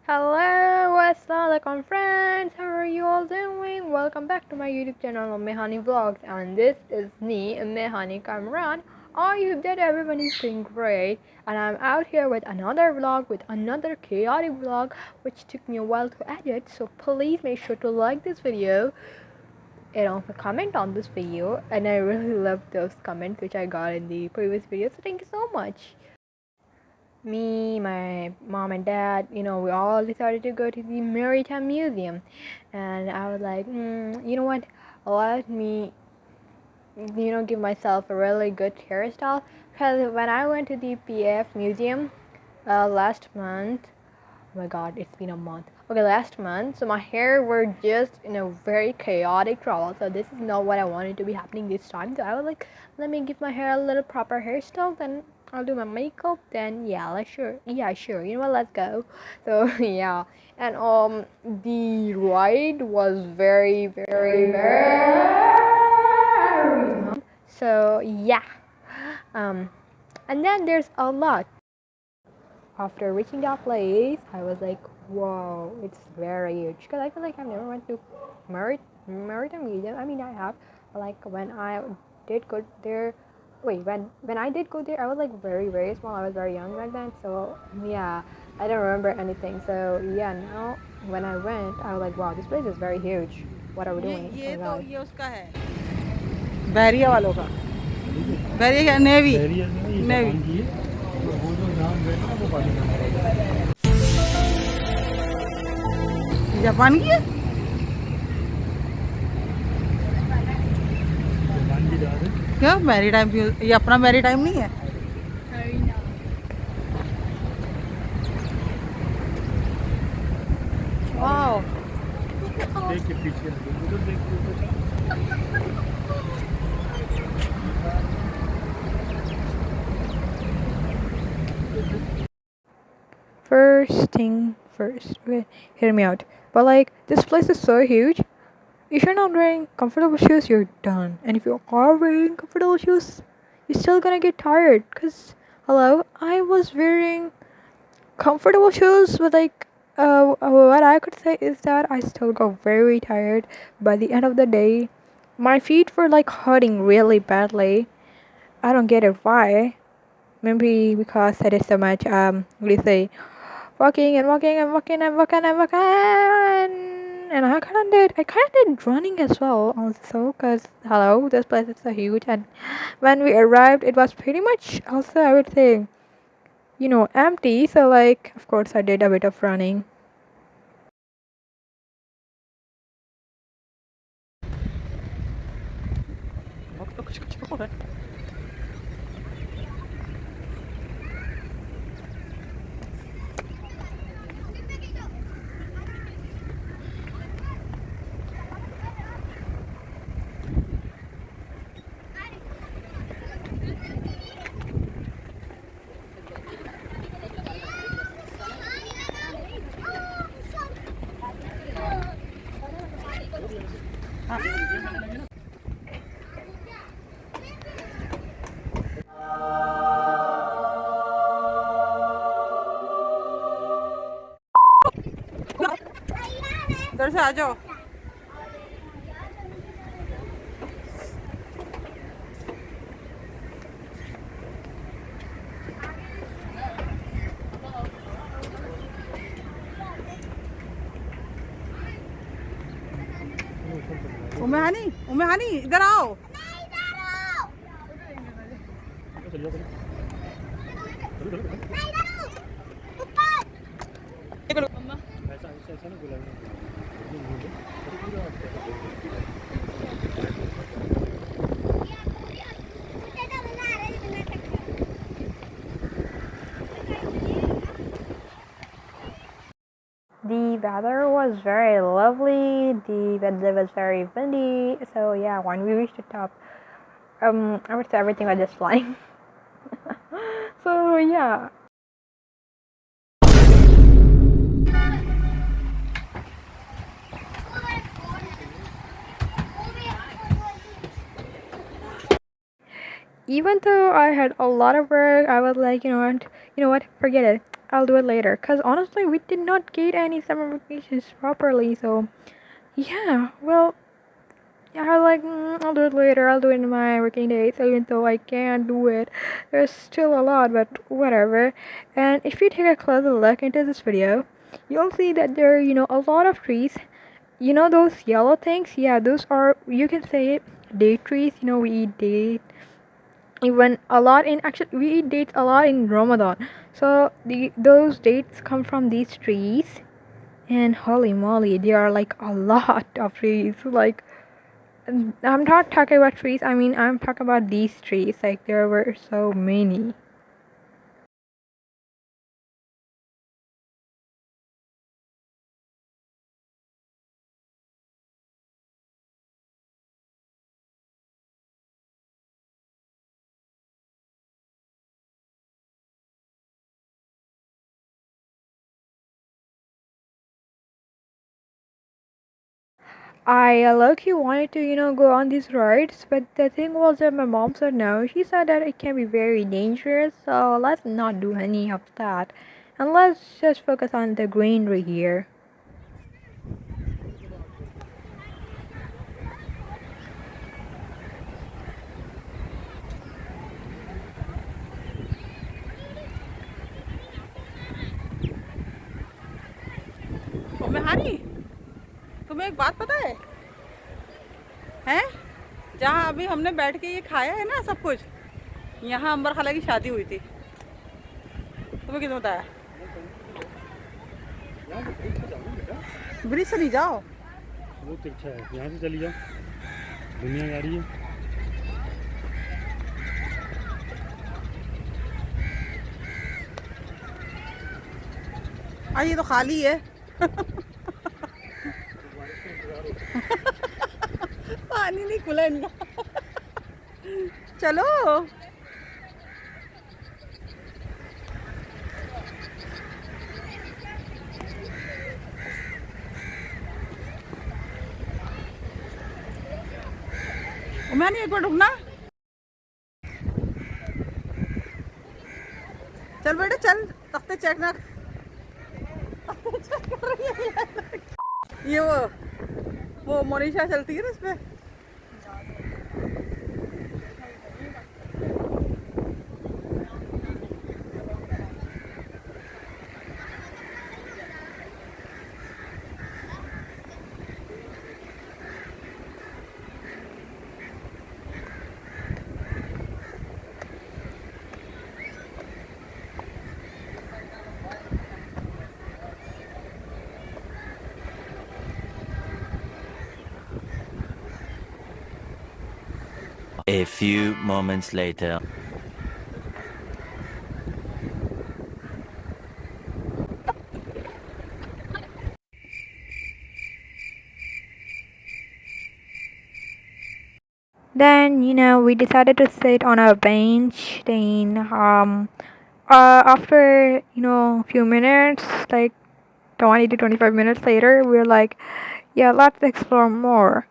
Hello, assalamualaikum friends. How are you all doing? Welcome back to my YouTube channel Umm-E-Hani Vlogs, and this is me, Umm-E-Hani Kamran. I hope that everyone is doing great, and I'm out here with another vlog, with another chaotic vlog, which took me a while to edit. So please make sure to like this video and also comment on this video. And I really love those comments which I got in the previous video. So thank you so much. Me, my mom and dad, we all decided to go to the Maritime Museum. And I was like, you know what? Let me, give myself a really good hairstyle. Because when I went to the PF Museum last month, oh my god, it's been a month. Okay, last month, so my hair were just in a very chaotic trouble. So this is not what I wanted to be happening this time. So I was like, let me give my hair a little proper hairstyle, then I'll do my makeup. Then yeah, let's sure, yeah, sure. You know what? Let's go. So yeah, and the ride was very, very, very long. So yeah, um, and then there's a lot. After reaching that place, I was like, whoa, it's very huge. Because I feel like I've never went to Maritime Museum. I mean, I have. But like when I did go there, when I did go there, I was like very, very small. I was very young back then. So yeah, I don't remember anything. So yeah, now when I went, I was like, wow, this place is very huge. What are we doing? ये Oh तो god. ये उसका है बहरिया वालों का बहरिया क्या navy navy Japan की है क्यों मैरी टाइम ये अपना मैरी टाइम नहीं है वाओ देख के पीछे उधर देख First thing first. Okay, hear me out. But like, this place is so huge. If you're not wearing comfortable shoes, you're done. And if you are wearing comfortable shoes, you're still gonna get tired. Cause, hello, I was wearing comfortable shoes, but like, what I could say is that I still got very tired by the end of the day. My feet were like hurting really badly. I don't get it why. Maybe because I did so much, what do you say, walking and walking and walking and walking and walking. And I kind of did running as well, also, because, hello, this place is so huge. And when we arrived, it was pretty much also, I would say, empty. So, like, of course, I did a bit of running. इधर से आ जाओ उम्मे हानी इधर आओ ऐसा ऐसा ऐसा ना बुलाना The weather was very lovely. The weather was very windy. So yeah, when we reached the top, I would say everything was just flying. So yeah. even though I had a lot of work, I was like, you know what, forget it. I'll do it later. Cause honestly, we did not get any summer vacations properly. So yeah, well, yeah, I was like, I'll do it later. I'll do it in my working days. Even though I can't do it, there's still a lot, but whatever. And if you take a closer look into this video, you'll see that there are, a lot of trees. You know those yellow things? Yeah, those are, you can say, date trees. We eat date even a lot in, actually we eat dates a lot in Ramadan. So those dates come from these trees, and holy moly, there are like a lot of trees. Like, I'm not talking about trees, I mean I'm talking about these trees. Like, there were so many. I low-key wanted to, go on these rides, but the thing was that my mom said no. She said that it can be very dangerous, so let's not do any of that. And let's just focus on the greenery here. उम्मे-हानी, तुम्हें एक बात पता है? हैं? जहाँ अभी हमने बैठ के ये खाया है ना सब कुछ, यहाँ अंबर खाला की शादी हुई थी। तुम्हें किसने बताया? ब्रिज से नहीं जाओ, वो तिरछा है, यहाँ से चली जाओ, दुनिया गाड़ी है। ये तो खाली है। पानी नहीं खुला इनका। चलो उम्मे-हानी, एक बार रुकना। चल बेटा चल, तख्ते चेक ना, तख्ते चेक कर रही है। ये वो मोनिशा चलती है ना इस पे। A few moments later. Then, we decided to sit on a bench. Then, after, a few minutes, like 20 to 25 minutes later, we were like, yeah, let's explore more.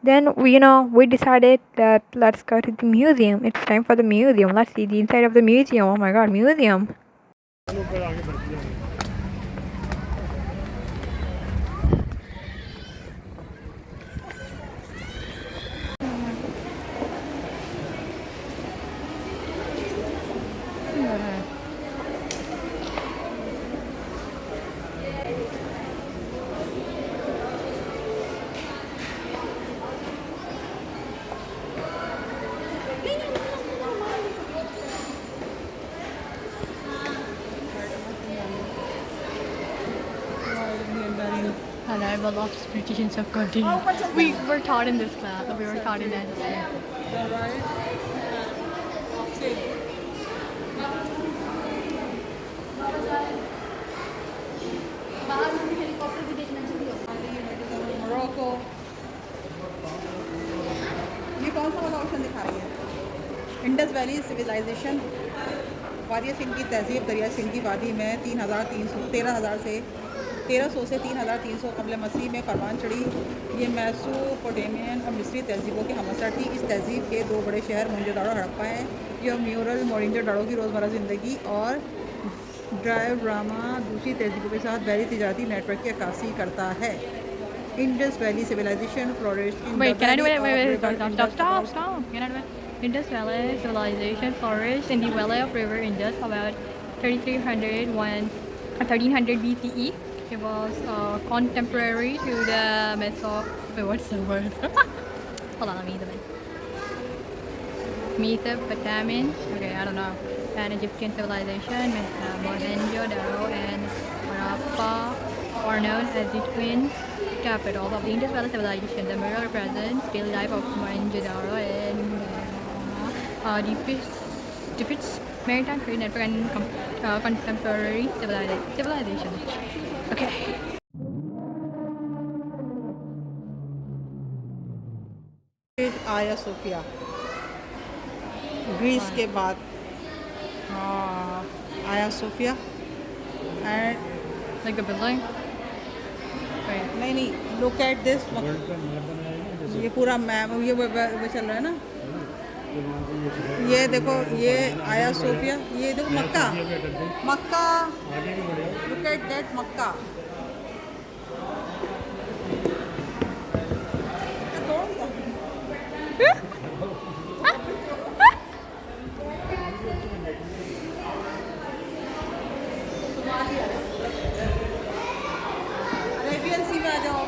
Then, we decided that let's go to the museum. It's time for the museum. Let's see the inside of the museum. Oh my god, museum. चलो ऊपर आगे बढ़ती जाओ। And I have a lot of expectations of continue. We were taught in this class. We were taught in that. Morocco. ये कौन सा वाला option दिखा रही है? इंडस वैली सिविलाइजेशन, वादिया सिंह की तहजीब दरिया सिंह की वादी में 13,000 से 1300 से 3300 कबल मसीह में परवान चढ़ी। ये मैसोपोटामियन और मिस्री तहजीबों की हमअसर थी। इस तहजीब के दो बड़े शहर मोहनजोदड़ो हड़प्पा हैं। यह म्यूरल मोहनजोदड़ो की रोज़मर्रा ज़िंदगी और ड्रायोड्रामा दूसरी तहजीबों के साथ बहरी तिजारती नेटवर्क की अक्कासी करता है। Indus valley civilization flourished in the Wait, can I do valley it? Wait, of wait, river stop, stop, Indus stop, about stop. Can I do it? Indus Valley civilization flourished in the valley of River Indus about 1300 BCE. It was contemporary to the Wait, what's the word? Hold on, let me read it. Mesopotamian, okay, I don't know, and Egyptian civilization, Mohenjo-daro and Harappa are known as the twin capitals of the Indus Valley civilization. The mirror represents daily life of Mohenjo-daro and depicts maritime trade network and contemporary civilization. Okay. Hagia Sophia Greece के बाद Hagia Sophia and Like the building? Wait. नहीं look at this world का map बनाया है ना जैसे ये पूरा मैप ये वो चल रहा है ना ये देखो ये आया सोफिया ये देखो मक्का सोफिया पे अटक गई मक्का आगे भी बढ़े look at that Mecca Arabian sea में आ जाओ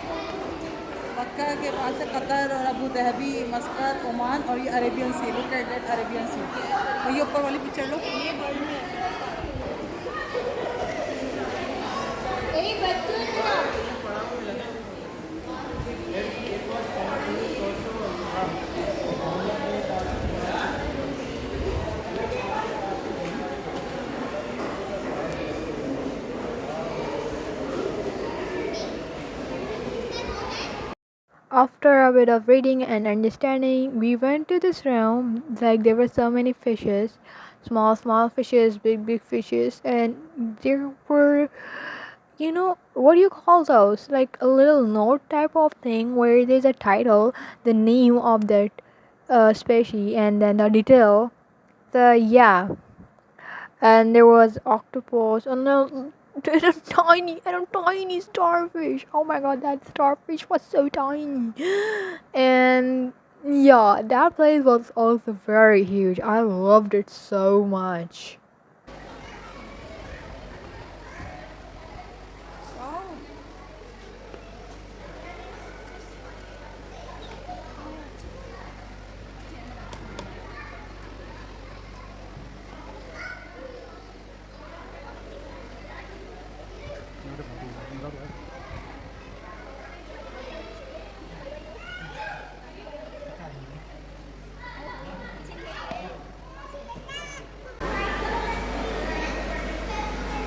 मक्का के पास से कतर और अबू धाबी मस्कत ओमान और ये Arabian sea look at that Arabian sea और ये ऊपर वाली पिक्चर लो After a bit of reading and understanding, we went to this room. Like there were so many fishes, small fishes, big fishes, and there were, what do you call those? Like a little note type of thing where there's a title, the name of that species, and then the detail. The yeah, and there was octopus and there's a tiny starfish. Oh my god, that starfish was so tiny. And yeah, that place was also very huge. I loved it so much.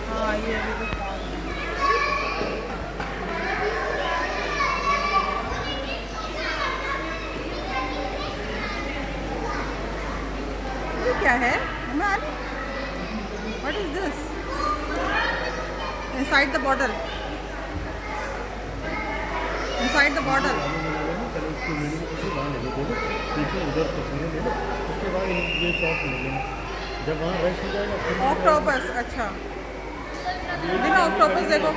हाँ ये अभी तो ये क्या है उम्मे-हानी what is this inside the bottle inside the bottle पहले उसकी वीडियो को किसी वहाँ ले लो देखो पीछे उधर तस्वीरें ले लो उसके बाद ये शॉप ले लेना जब वहाँ रश हो जाएगा फिर ऑक्टोपस अच्छा बिना ऑक्टोपस देखो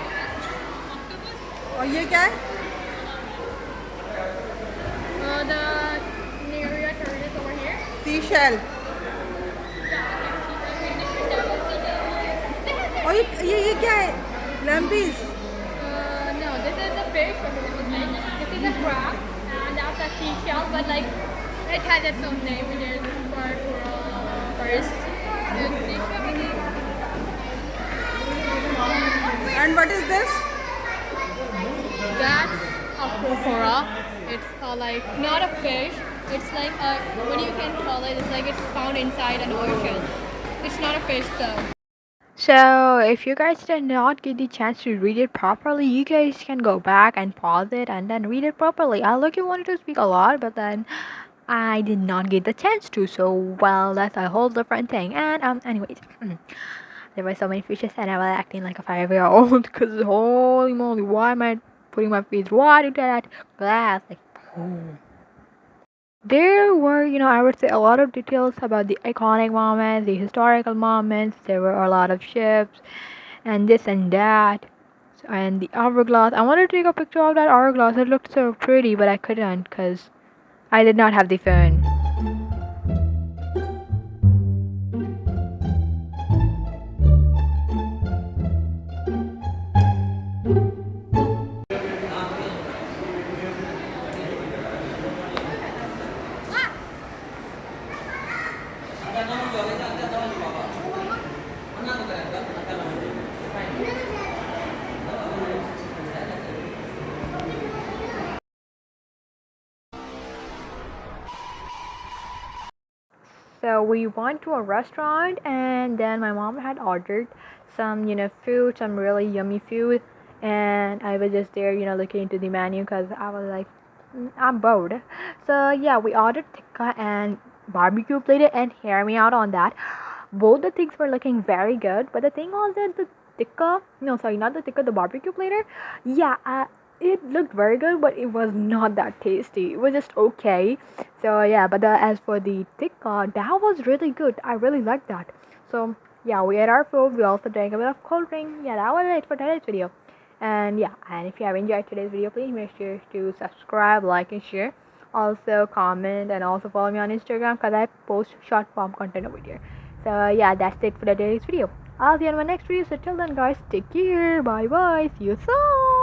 और ये क्या है The area terminus over here. Sea shell और ये क्या है लैम्पीस No, this is a fish. This is a crab, and that's a seashell, but like it has its own name. There's first seashell. And what is this That's a crocora. It's like not a fish. It's like a what you can call it? It's like it's found inside an ocean. It's not a fish though. So, if you guys did not get the chance to read it properly, you guys can go back and pause it and then read it properly. I look, you wanted to speak a lot, but then I did not get the chance to. So, well, that's a whole different thing. And anyways, there were so many fishes, and I was acting like a 5-year-old because holy moly, why am I putting my feet right into that glass? Like, boom. There were, I would say a lot of details about the iconic moments, the historical moments. There were a lot of ships and this and that. And the hourglass. I wanted to take a picture of that hourglass. It looked so pretty, but I couldn't because I did not have the phone. So we went to a restaurant, and then my mom had ordered some, food, some really yummy food. And I was just there, looking into the menu because I was like, I'm bored. So yeah, we ordered tikka and barbecue plated, and hear me out on that. Both the things were looking very good, but the thing was that the tikka, no, sorry, not the tikka, the barbecue platter. Yeah, it looked very good, but it was not that tasty. It was just okay. So yeah, but as for the tikka, that was really good. I really liked that. So yeah, we ate our food. We also drank a bit of cold drink. Yeah, that was it for today's video. And yeah, and if you have enjoyed today's video, please make sure to subscribe, like, and share. Also comment and also follow me on Instagram because I post short form content over there. So yeah, that's it for today's video. I'll see you in my next video. So till then, guys, take care. Bye bye. See you soon.